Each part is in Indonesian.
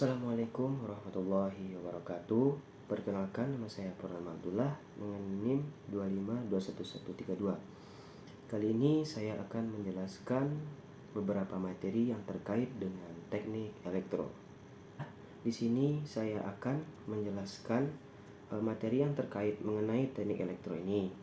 Assalamualaikum warahmatullahi wabarakatuh. Perkenalkan, nama saya Purnama Abdullah dengan NIM 2521132. Kali ini saya akan menjelaskan beberapa materi yang terkait dengan teknik elektro. Di sini saya akan menjelaskan materi yang terkait mengenai teknik elektro ini.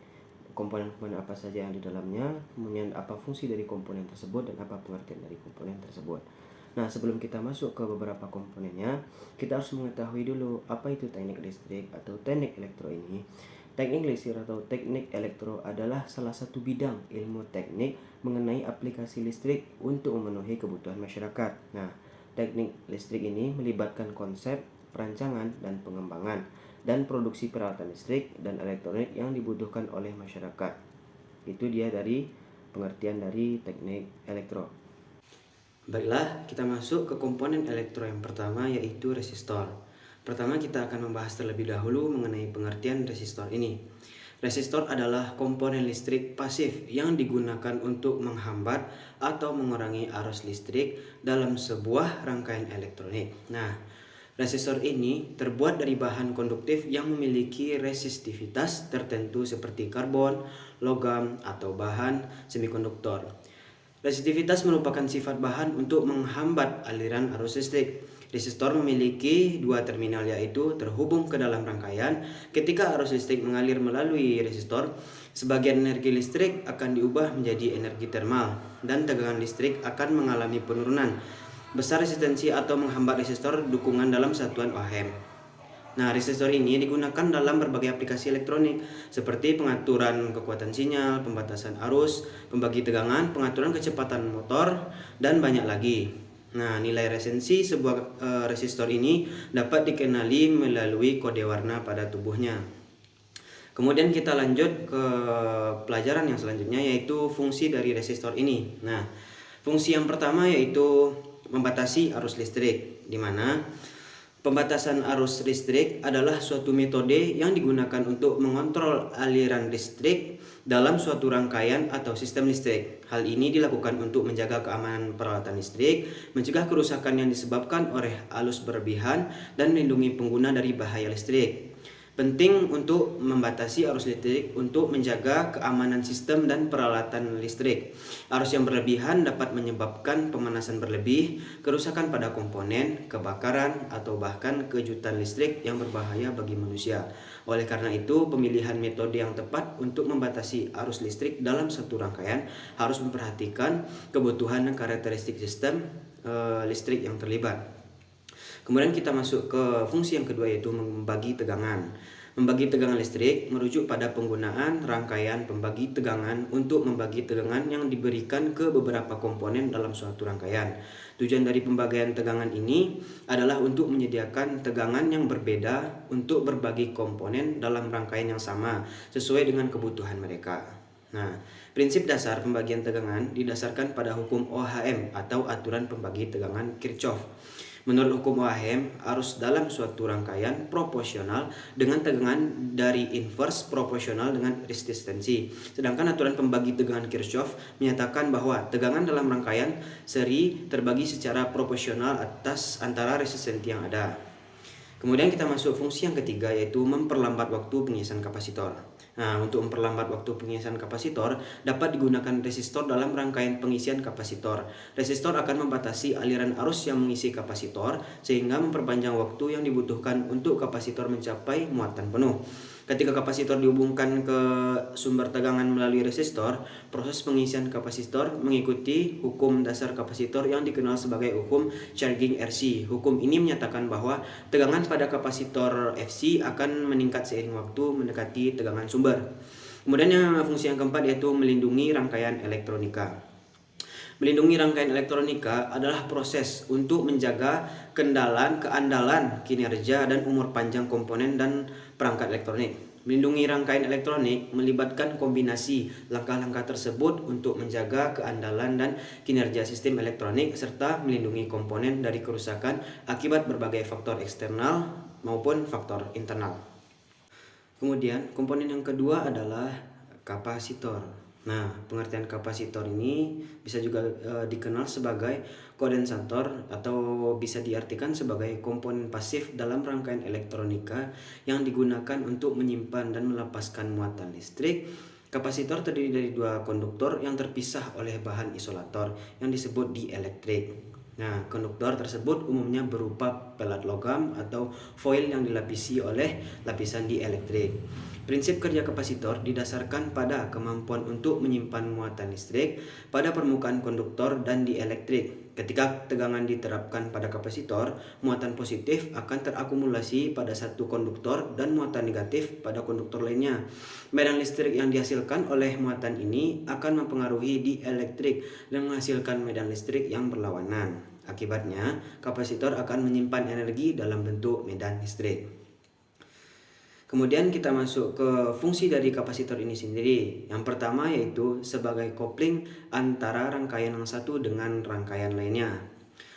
Komponen-komponen apa saja yang di dalamnya, kemudian apa fungsi dari komponen tersebut dan apa pengertian dari komponen tersebut. Nah, sebelum kita masuk ke beberapa komponennya, kita harus mengetahui dulu apa itu teknik listrik atau teknik elektro ini. Teknik listrik atau teknik elektro adalah salah satu bidang ilmu teknik mengenai aplikasi listrik untuk memenuhi kebutuhan masyarakat. Nah, teknik listrik ini melibatkan konsep, perancangan, dan pengembangan, dan produksi peralatan listrik dan elektronik yang dibutuhkan oleh masyarakat. Itu dia dari pengertian dari teknik elektro. Baiklah, kita masuk ke komponen elektro yang pertama, yaitu resistor. Pertama, kita akan membahas terlebih dahulu mengenai pengertian resistor ini. Resistor adalah komponen listrik pasif yang digunakan untuk menghambat atau mengurangi arus listrik dalam sebuah rangkaian elektronik. Nah, resistor ini terbuat dari bahan konduktif yang memiliki resistivitas tertentu seperti karbon, logam, atau bahan semikonduktor. Resistivitas merupakan sifat bahan untuk menghambat aliran arus listrik. Resistor memiliki dua terminal, yaitu terhubung ke dalam rangkaian. Ketika arus listrik mengalir melalui resistor, sebagian energi listrik akan diubah menjadi energi termal dan tegangan listrik akan mengalami penurunan. Besar resistensi atau menghambat resistor dukungan dalam satuan ohm. Nah, resistor ini digunakan dalam berbagai aplikasi elektronik seperti pengaturan kekuatan sinyal, pembatasan arus, pembagi tegangan, pengaturan kecepatan motor, dan banyak lagi. Nah, nilai resensi sebuah resistor ini dapat dikenali melalui kode warna pada tubuhnya. Kemudian kita lanjut ke pelajaran yang selanjutnya, yaitu fungsi dari resistor ini. Nah, fungsi yang pertama yaitu membatasi arus listrik, di mana pembatasan arus listrik adalah suatu metode yang digunakan untuk mengontrol aliran listrik dalam suatu rangkaian atau sistem listrik. Hal ini dilakukan untuk menjaga keamanan peralatan listrik, mencegah kerusakan yang disebabkan oleh arus berlebihan, dan melindungi pengguna dari bahaya listrik. Penting untuk membatasi arus listrik untuk menjaga keamanan sistem dan peralatan listrik. Arus yang berlebihan dapat menyebabkan pemanasan berlebih, kerusakan pada komponen, kebakaran, atau bahkan kejutan listrik yang berbahaya bagi manusia. Oleh karena itu, pemilihan metode yang tepat untuk membatasi arus listrik dalam satu rangkaian harus memperhatikan kebutuhan dan karakteristik sistem listrik yang terlibat. Kemudian kita masuk ke fungsi yang kedua, yaitu membagi tegangan. Membagi tegangan listrik merujuk pada penggunaan rangkaian pembagi tegangan untuk membagi tegangan yang diberikan ke beberapa komponen dalam suatu rangkaian. Tujuan dari pembagian tegangan ini adalah untuk menyediakan tegangan yang berbeda untuk berbagai komponen dalam rangkaian yang sama sesuai dengan kebutuhan mereka. Nah, prinsip dasar pembagian tegangan didasarkan pada hukum Ohm atau aturan pembagi tegangan Kirchhoff. Menurut hukum Ohm, arus dalam suatu rangkaian proporsional dengan tegangan dari inverse proporsional dengan resistensi. Sedangkan aturan pembagi tegangan Kirchhoff menyatakan bahwa tegangan dalam rangkaian seri terbagi secara proporsional atas antara resistensi yang ada. Kemudian kita masuk fungsi yang ketiga, yaitu memperlambat waktu pengisian kapasitor. Nah, untuk memperlambat waktu pengisian kapasitor dapat digunakan resistor dalam rangkaian pengisian kapasitor. Resistor akan membatasi aliran arus yang mengisi kapasitor sehingga memperpanjang waktu yang dibutuhkan untuk kapasitor mencapai muatan penuh. Ketika kapasitor dihubungkan ke sumber tegangan melalui resistor, proses pengisian kapasitor mengikuti hukum dasar kapasitor yang dikenal sebagai hukum charging RC. Hukum ini menyatakan bahwa tegangan pada kapasitor FC akan meningkat seiring waktu mendekati tegangan sumber. Kemudian fungsi yang keempat, yaitu melindungi rangkaian elektronika. Melindungi rangkaian elektronika adalah proses untuk menjaga keandalan, kinerja, dan umur panjang komponen dan perangkat elektronik. Melindungi rangkaian elektronik melibatkan kombinasi langkah-langkah tersebut untuk menjaga keandalan dan kinerja sistem elektronik serta melindungi komponen dari kerusakan akibat berbagai faktor eksternal maupun faktor internal. Kemudian komponen yang kedua adalah kapasitor. Nah, pengertian kapasitor ini bisa juga dikenal sebagai kondensator atau bisa diartikan sebagai komponen pasif dalam rangkaian elektronika yang digunakan untuk menyimpan dan melepaskan muatan listrik. Kapasitor terdiri dari dua konduktor yang terpisah oleh bahan isolator yang disebut dielektrik. Nah, konduktor tersebut umumnya berupa pelat logam atau foil yang dilapisi oleh lapisan dielektrik. Prinsip kerja kapasitor didasarkan pada kemampuan untuk menyimpan muatan listrik pada permukaan konduktor dan dielektrik. Ketika tegangan diterapkan pada kapasitor, muatan positif akan terakumulasi pada satu konduktor dan muatan negatif pada konduktor lainnya. Medan listrik yang dihasilkan oleh muatan ini akan mempengaruhi dielektrik dan menghasilkan medan listrik yang berlawanan. Akibatnya, kapasitor akan menyimpan energi dalam bentuk medan listrik. Kemudian kita masuk ke fungsi dari kapasitor ini sendiri. Yang pertama yaitu sebagai kopling antara rangkaian yang satu dengan rangkaian lainnya.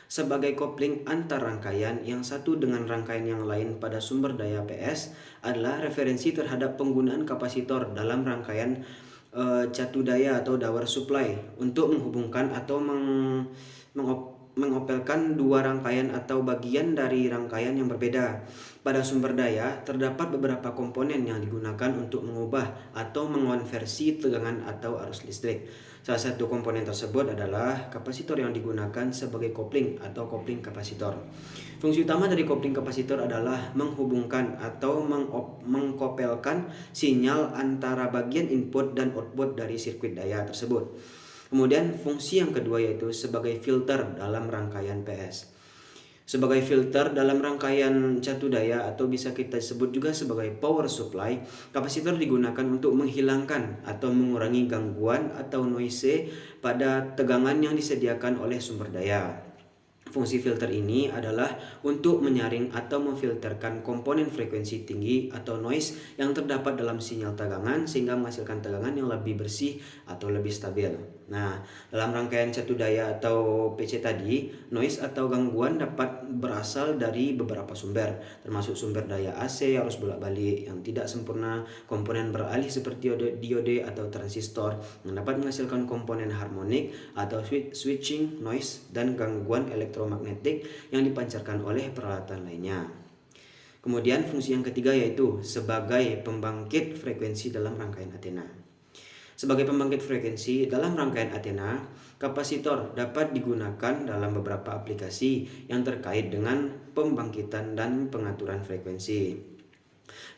Sebagai kopling antar rangkaian yang satu dengan rangkaian yang lain pada sumber daya PS adalah referensi terhadap penggunaan kapasitor dalam rangkaian catu daya atau power supply untuk menghubungkan atau mengopelkan dua rangkaian atau bagian dari rangkaian yang berbeda. Pada sumber daya, terdapat beberapa komponen yang digunakan untuk mengubah atau mengonversi tegangan atau arus listrik. Salah satu komponen tersebut adalah kapasitor yang digunakan sebagai kopling atau kopling kapasitor. Fungsi utama dari kopling kapasitor adalah menghubungkan atau mengkopelkan sinyal antara bagian input dan output dari sirkuit daya tersebut. Kemudian fungsi yang kedua yaitu sebagai filter dalam rangkaian PS. Sebagai filter dalam rangkaian catu daya atau bisa kita sebut juga sebagai power supply, kapasitor digunakan untuk menghilangkan atau mengurangi gangguan atau noise pada tegangan yang disediakan oleh sumber daya. Fungsi filter ini adalah untuk menyaring atau memfilterkan komponen frekuensi tinggi atau noise yang terdapat dalam sinyal tegangan sehingga menghasilkan tegangan yang lebih bersih atau lebih stabil. Nah, dalam rangkaian catu daya atau PC tadi, noise atau gangguan dapat berasal dari beberapa sumber, termasuk sumber daya AC arus bolak-balik yang tidak sempurna, komponen beralih seperti diode atau transistor yang dapat menghasilkan komponen harmonik atau switching noise, dan gangguan elektromagnetik yang dipancarkan oleh peralatan lainnya. Kemudian fungsi yang ketiga yaitu sebagai pembangkit frekuensi dalam rangkaian antena. Sebagai pembangkit frekuensi dalam rangkaian antena, kapasitor dapat digunakan dalam beberapa aplikasi yang terkait dengan pembangkitan dan pengaturan frekuensi.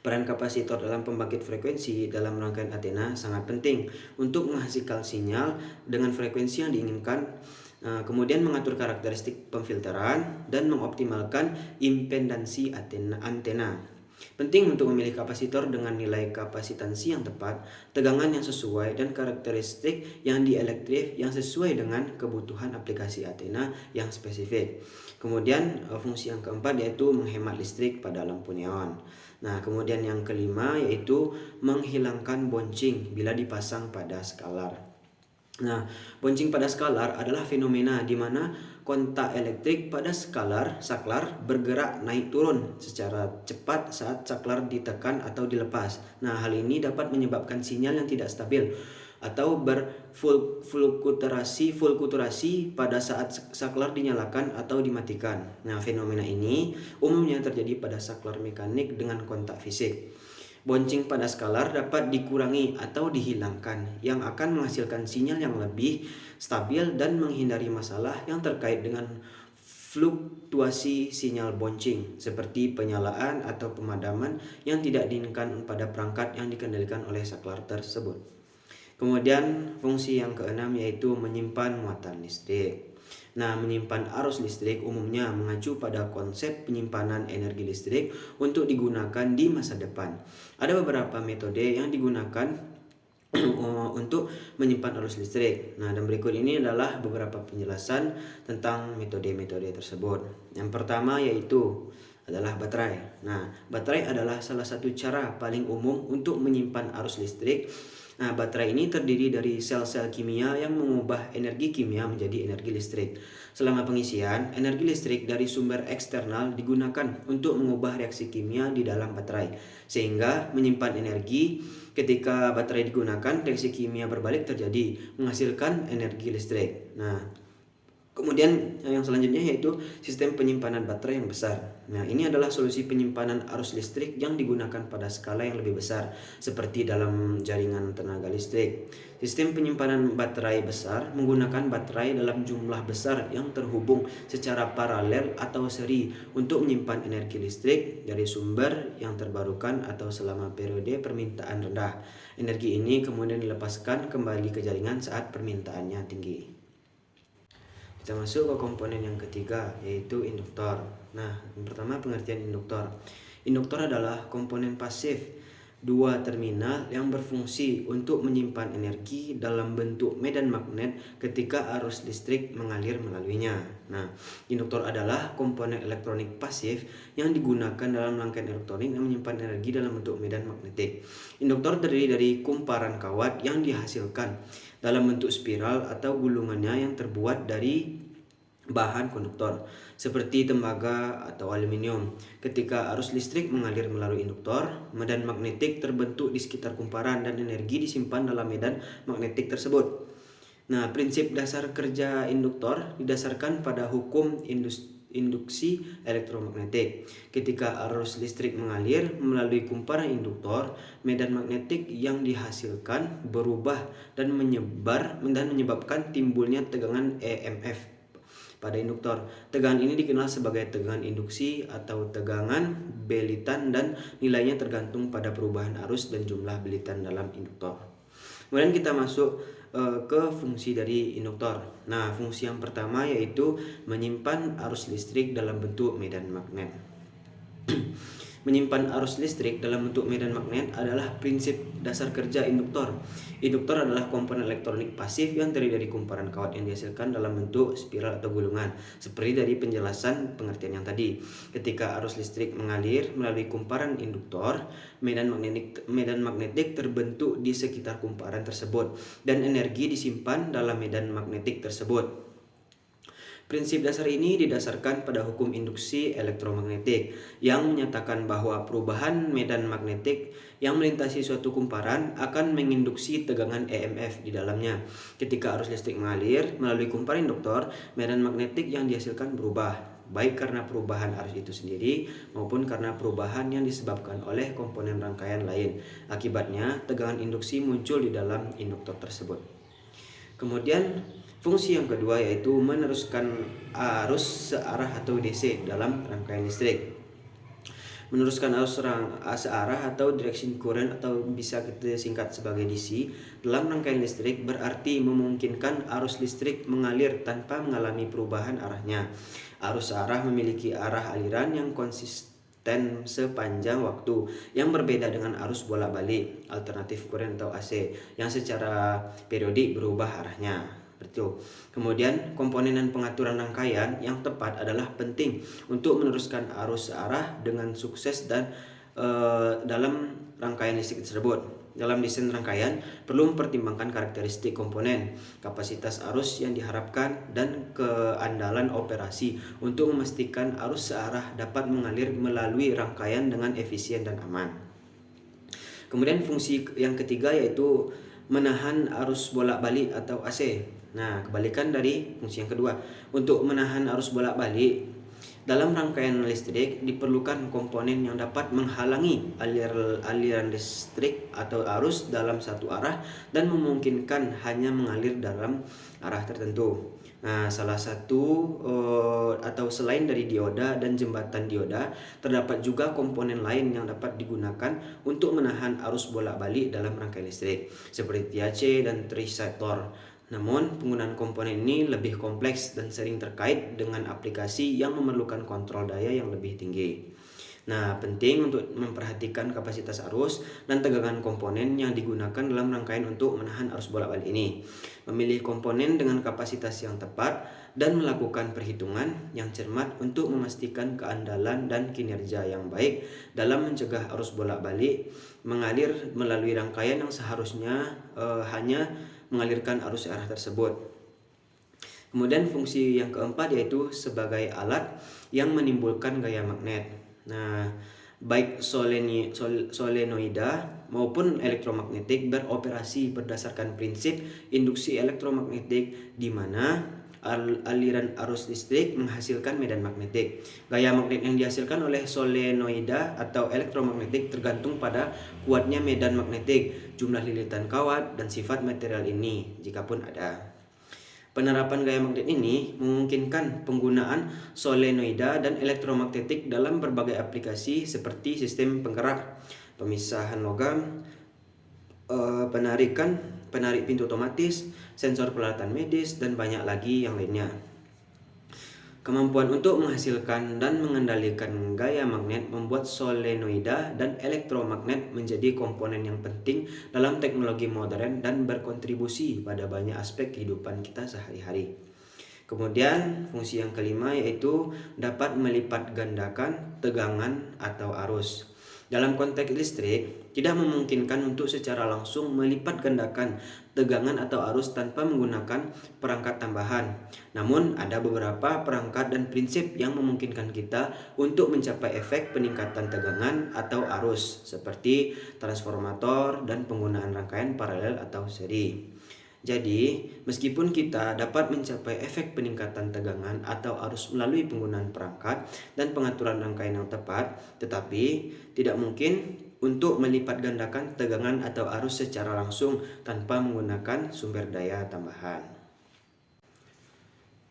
Peran kapasitor dalam pembangkit frekuensi dalam rangkaian antena sangat penting untuk menghasilkan sinyal dengan frekuensi yang diinginkan, kemudian mengatur karakteristik pemfilteran dan mengoptimalkan impedansi antena. Penting untuk memilih kapasitor dengan nilai kapasitansi yang tepat, tegangan yang sesuai, dan karakteristik yang dielektrik yang sesuai dengan kebutuhan aplikasi antena yang spesifik. Kemudian fungsi yang keempat yaitu menghemat listrik pada lampu neon. Nah, kemudian yang kelima yaitu menghilangkan bouncing bila dipasang pada skalar. Nah, bouncing pada skalar adalah fenomena di mana kontak elektrik pada saklar bergerak naik turun secara cepat saat saklar ditekan atau dilepas. Nah, hal ini dapat menyebabkan sinyal yang tidak stabil atau berfluktuasi pada saat saklar dinyalakan atau dimatikan. Nah, fenomena ini umumnya terjadi pada saklar mekanik dengan kontak fisik. Bouncing pada skalar dapat dikurangi atau dihilangkan yang akan menghasilkan sinyal yang lebih stabil dan menghindari masalah yang terkait dengan fluktuasi sinyal bouncing seperti penyalaan atau pemadaman yang tidak diinginkan pada perangkat yang dikendalikan oleh saklar tersebut. Kemudian fungsi yang keenam yaitu menyimpan muatan listrik. Nah, menyimpan arus listrik umumnya mengacu pada konsep penyimpanan energi listrik untuk digunakan di masa depan. Ada beberapa metode yang digunakan untuk menyimpan arus listrik. Nah, dan berikut ini adalah beberapa penjelasan tentang metode-metode tersebut. Yang pertama yaitu adalah baterai. Nah, baterai adalah salah satu cara paling umum untuk menyimpan arus listrik Nah, baterai ini terdiri dari sel-sel kimia yang mengubah energi kimia menjadi energi listrik. Selama pengisian, energi listrik dari sumber eksternal digunakan untuk mengubah reaksi kimia di dalam baterai, sehingga menyimpan energi. Ketika baterai digunakan, reaksi kimia berbalik terjadi, menghasilkan energi listrik. Nah, kemudian yang selanjutnya yaitu sistem penyimpanan baterai yang besar. Nah, ini adalah solusi penyimpanan arus listrik yang digunakan pada skala yang lebih besar, seperti dalam jaringan tenaga listrik. Sistem penyimpanan baterai besar menggunakan baterai dalam jumlah besar yang terhubung secara paralel atau seri untuk menyimpan energi listrik dari sumber yang terbarukan atau selama periode permintaan rendah. Energi ini kemudian dilepaskan kembali ke jaringan saat permintaannya tinggi. Kita masuk ke komponen yang ketiga, yaitu induktor. Nah, yang pertama pengertian induktor. Induktor adalah komponen pasif dua terminal yang berfungsi untuk menyimpan energi dalam bentuk medan magnet ketika arus listrik mengalir melaluinya. Nah, induktor adalah komponen elektronik pasif yang digunakan dalam rangkaian elektronik yang menyimpan energi dalam bentuk medan magnetik. Induktor terdiri dari kumparan kawat yang dihasilkan dalam bentuk spiral atau gulungannya yang terbuat dari bahan konduktor seperti tembaga atau aluminium. Ketika arus listrik mengalir melalui induktor, medan magnetik terbentuk di sekitar kumparan dan energi disimpan dalam medan magnetik tersebut. Nah, prinsip dasar kerja induktor didasarkan pada hukum induksi elektromagnetik. Ketika arus listrik mengalir melalui kumparan induktor, medan magnetik yang dihasilkan berubah dan menyebabkan timbulnya tegangan EMF pada induktor. Tegangan ini dikenal sebagai tegangan induksi atau tegangan belitan dan nilainya tergantung pada perubahan arus dan jumlah belitan dalam induktor. Kemudian kita masuk ke fungsi dari induktor. Nah, fungsi yang pertama yaitu menyimpan arus listrik dalam bentuk medan magnet. Menyimpan arus listrik dalam bentuk medan magnet adalah prinsip dasar kerja induktor. Induktor adalah komponen elektronik pasif yang terdiri dari kumparan kawat yang dihasilkan dalam bentuk spiral atau gulungan. Seperti dari penjelasan pengertian yang tadi. Ketika arus listrik mengalir melalui kumparan induktor, medan magnetik terbentuk di sekitar kumparan tersebut dan energi disimpan dalam medan magnetik tersebut. Prinsip dasar ini didasarkan pada hukum induksi elektromagnetik yang menyatakan bahwa perubahan medan magnetik yang melintasi suatu kumparan akan menginduksi tegangan EMF di dalamnya. Ketika arus listrik mengalir melalui kumparan induktor, medan magnetik yang dihasilkan berubah, baik karena perubahan arus itu sendiri maupun karena perubahan yang disebabkan oleh komponen rangkaian lain. Akibatnya, tegangan induksi muncul di dalam induktor tersebut. Kemudian fungsi yang kedua yaitu meneruskan arus searah atau DC dalam rangkaian listrik. Meneruskan arus searah atau direction current atau bisa kita singkat sebagai DC dalam rangkaian listrik berarti memungkinkan arus listrik mengalir tanpa mengalami perubahan arahnya. Arus searah memiliki arah aliran yang konsisten sepanjang waktu yang berbeda dengan arus bolak-balik alternatif current atau AC yang secara periodik berubah arahnya. Betul. Kemudian komponen dan pengaturan rangkaian yang tepat adalah penting untuk meneruskan arus searah dengan sukses dan dalam rangkaian listrik tersebut. Dalam desain rangkaian perlu mempertimbangkan karakteristik komponen, kapasitas arus yang diharapkan dan keandalan operasi untuk memastikan arus searah dapat mengalir melalui rangkaian dengan efisien dan aman. Kemudian fungsi yang ketiga yaitu menahan arus bolak-balik atau AC. Nah, kebalikan dari fungsi yang kedua. Untuk menahan arus bolak-balik dalam rangkaian listrik diperlukan komponen yang dapat menghalangi aliran listrik atau arus dalam satu arah dan memungkinkan hanya mengalir dalam arah tertentu. Nah, salah satu atau selain dari dioda dan jembatan dioda, terdapat juga komponen lain yang dapat digunakan untuk menahan arus bolak-balik dalam rangkaian listrik, seperti THC dan trisator. Namun, penggunaan komponen ini lebih kompleks dan sering terkait dengan aplikasi yang memerlukan kontrol daya yang lebih tinggi. Nah, penting untuk memperhatikan kapasitas arus dan tegangan komponen yang digunakan dalam rangkaian untuk menahan arus bolak-balik ini. Memilih komponen dengan kapasitas yang tepat dan melakukan perhitungan yang cermat untuk memastikan keandalan dan kinerja yang baik dalam mencegah arus bolak-balik mengalir melalui rangkaian yang seharusnya hanya mengalirkan arus arah tersebut. Kemudian fungsi yang keempat yaitu sebagai alat yang menimbulkan gaya magnet. Nah, baik solenoida maupun elektromagnetik beroperasi berdasarkan prinsip induksi elektromagnetik di mana aliran arus listrik menghasilkan medan magnetik. Gaya magnet yang dihasilkan oleh solenoida atau elektromagnetik tergantung pada kuatnya medan magnetik, jumlah lilitan kawat, dan sifat material ini jikapun ada. Penerapan gaya magnet ini memungkinkan penggunaan solenoida dan elektromagnetik dalam berbagai aplikasi seperti sistem penggerak, pemisahan logam, penarik pintu otomatis, sensor peralatan medis, dan banyak lagi yang lainnya. Kemampuan untuk menghasilkan dan mengendalikan gaya magnet membuat solenoida dan elektromagnet menjadi komponen yang penting dalam teknologi modern dan berkontribusi pada banyak aspek kehidupan kita sehari-hari. Kemudian fungsi yang kelima yaitu dapat melipat gandakan tegangan atau arus. Dalam konteks listrik, tidak memungkinkan untuk secara langsung melipat gandakan tegangan atau arus tanpa menggunakan perangkat tambahan. Namun, ada beberapa perangkat dan prinsip yang memungkinkan kita untuk mencapai efek peningkatan tegangan atau arus, seperti transformator dan penggunaan rangkaian paralel atau seri. Jadi, meskipun kita dapat mencapai efek peningkatan tegangan atau arus melalui penggunaan perangkat dan pengaturan rangkaian yang tepat, tetapi tidak mungkin untuk melipat gandakan tegangan atau arus secara langsung tanpa menggunakan sumber daya tambahan.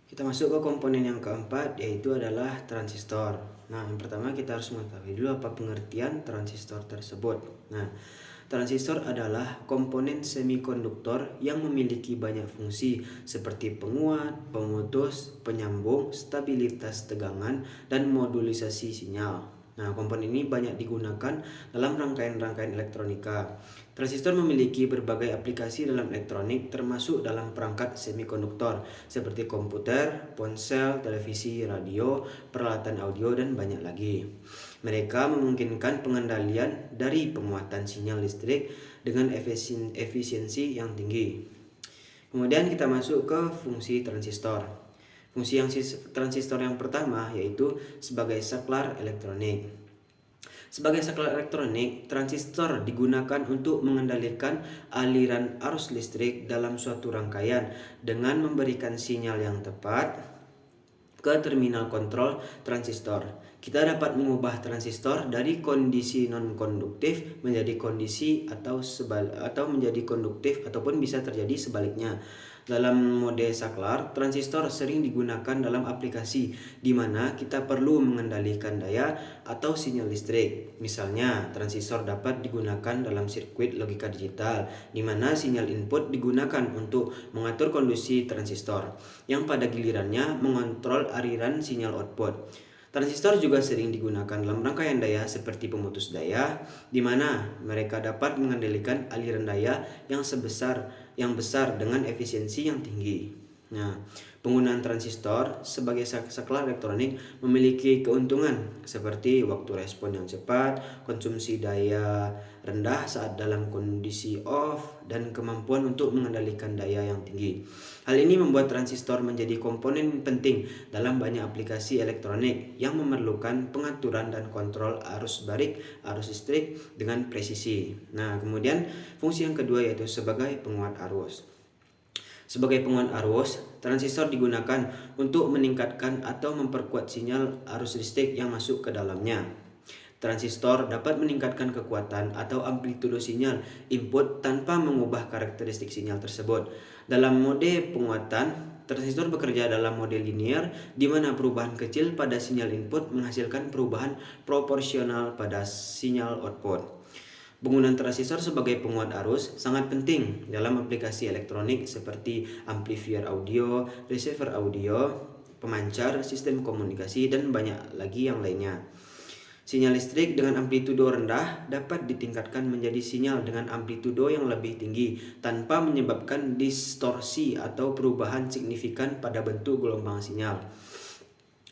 Kita masuk ke komponen yang keempat, yaitu adalah transistor. Nah, yang pertama kita harus mengetahui dulu apa pengertian transistor tersebut. Nah, transistor adalah komponen semikonduktor yang memiliki banyak fungsi seperti penguat, pemutus, penyambung, stabilitas tegangan, dan modulisasi sinyal. Nah, komponen ini banyak digunakan dalam rangkaian-rangkaian elektronika. Transistor memiliki berbagai aplikasi dalam elektronik termasuk dalam perangkat semikonduktor seperti komputer, ponsel, televisi, radio, peralatan audio, dan banyak lagi. Mereka memungkinkan pengendalian dari penguatan sinyal listrik dengan efisiensi yang tinggi. Kemudian kita masuk ke fungsi transistor. Fungsi transistor yang pertama yaitu sebagai saklar elektronik. Sebagai saklar elektronik, transistor digunakan untuk mengendalikan aliran arus listrik dalam suatu rangkaian dengan memberikan sinyal yang tepat ke terminal kontrol transistor. Kita dapat mengubah transistor dari kondisi non-konduktif menjadi kondisi atau menjadi konduktif ataupun bisa terjadi sebaliknya. Dalam mode saklar, transistor sering digunakan dalam aplikasi di mana kita perlu mengendalikan daya atau sinyal listrik. Misalnya, transistor dapat digunakan dalam sirkuit logika digital, di mana sinyal input digunakan untuk mengatur kondisi transistor, yang pada gilirannya mengontrol aliran sinyal output. Transistor juga sering digunakan dalam rangkaian daya seperti pemutus daya, di mana mereka dapat mengendalikan aliran daya yang besar dengan efisiensi yang tinggi. Nah, penggunaan transistor sebagai saklar elektronik memiliki keuntungan seperti waktu respon yang cepat, konsumsi daya rendah saat dalam kondisi off, dan kemampuan untuk mengendalikan daya yang tinggi. Hal ini membuat transistor menjadi komponen penting dalam banyak aplikasi elektronik yang memerlukan pengaturan dan kontrol arus balik, arus listrik dengan presisi. Nah, kemudian fungsi yang kedua yaitu sebagai penguat arus. Sebagai penguat arus, transistor digunakan untuk meningkatkan atau memperkuat sinyal arus listrik yang masuk ke dalamnya. Transistor dapat meningkatkan kekuatan atau amplitudo sinyal input tanpa mengubah karakteristik sinyal tersebut. Dalam mode penguatan, transistor bekerja dalam mode linear di mana perubahan kecil pada sinyal input menghasilkan perubahan proporsional pada sinyal output. Penggunaan transistor sebagai penguat arus sangat penting dalam aplikasi elektronik seperti amplifier audio, receiver audio, pemancar, sistem komunikasi, dan banyak lagi yang lainnya. Sinyal listrik dengan amplitudo rendah dapat ditingkatkan menjadi sinyal dengan amplitudo yang lebih tinggi tanpa menyebabkan distorsi atau perubahan signifikan pada bentuk gelombang sinyal.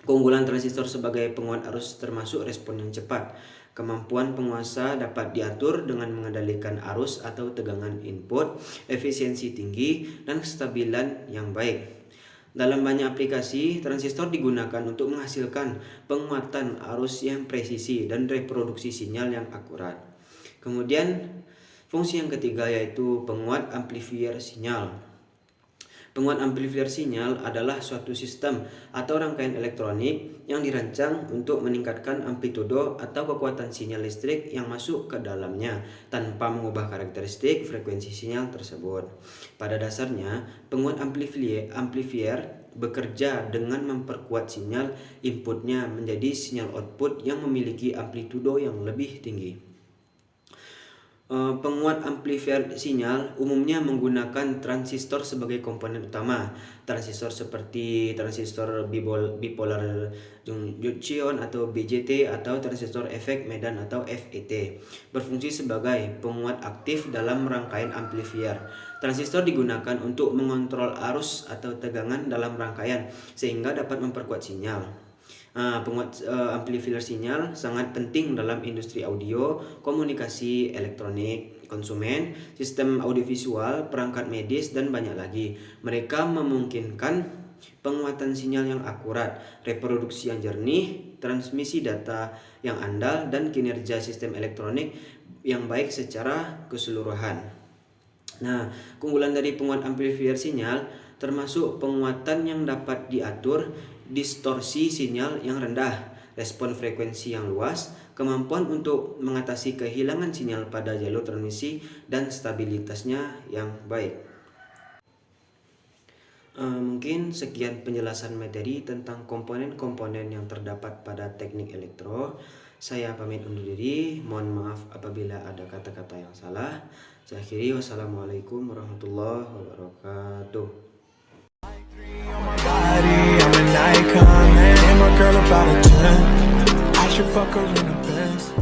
Keunggulan transistor sebagai penguat arus termasuk respon yang cepat. Kemampuan penguasa dapat diatur dengan mengendalikan arus atau tegangan input, efisiensi tinggi, dan kestabilan yang baik. Dalam banyak aplikasi, transistor digunakan untuk menghasilkan penguatan arus yang presisi dan reproduksi sinyal yang akurat. Kemudian, fungsi yang ketiga yaitu penguat amplifier sinyal. Penguat amplifier sinyal adalah suatu sistem atau rangkaian elektronik yang dirancang untuk meningkatkan amplitudo atau kekuatan sinyal listrik yang masuk ke dalamnya tanpa mengubah karakteristik frekuensi sinyal tersebut. Pada dasarnya, penguat amplifier bekerja dengan memperkuat sinyal inputnya menjadi sinyal output yang memiliki amplitudo yang lebih tinggi. Penguat amplifier sinyal umumnya menggunakan transistor sebagai komponen utama. Transistor seperti transistor bipolar junction atau BJT atau transistor efek medan atau FET berfungsi sebagai penguat aktif dalam rangkaian amplifier. Transistor digunakan untuk mengontrol arus atau tegangan dalam rangkaian sehingga dapat memperkuat sinyal. Penguat amplifier sinyal sangat penting dalam industri audio, komunikasi elektronik, konsumen, sistem audiovisual, perangkat medis, dan banyak lagi. Mereka memungkinkan penguatan sinyal yang akurat, reproduksi yang jernih, transmisi data yang andal, dan kinerja sistem elektronik yang baik secara keseluruhan. Nah, keunggulan dari penguat amplifier sinyal termasuk penguatan yang dapat diatur, distorsi sinyal yang rendah, respon frekuensi yang luas, kemampuan untuk mengatasi kehilangan sinyal pada jalur transmisi, dan stabilitasnya yang baik. Mungkin sekian penjelasan materi tentang komponen-komponen yang terdapat pada teknik elektro. Saya pamit undur diri, mohon maaf apabila ada kata-kata yang salah. Saya akhiri, wassalamualaikum warahmatullahi wabarakatuh. I'm an icon, man. And my girl about a 10. I should fuck her in a Benz.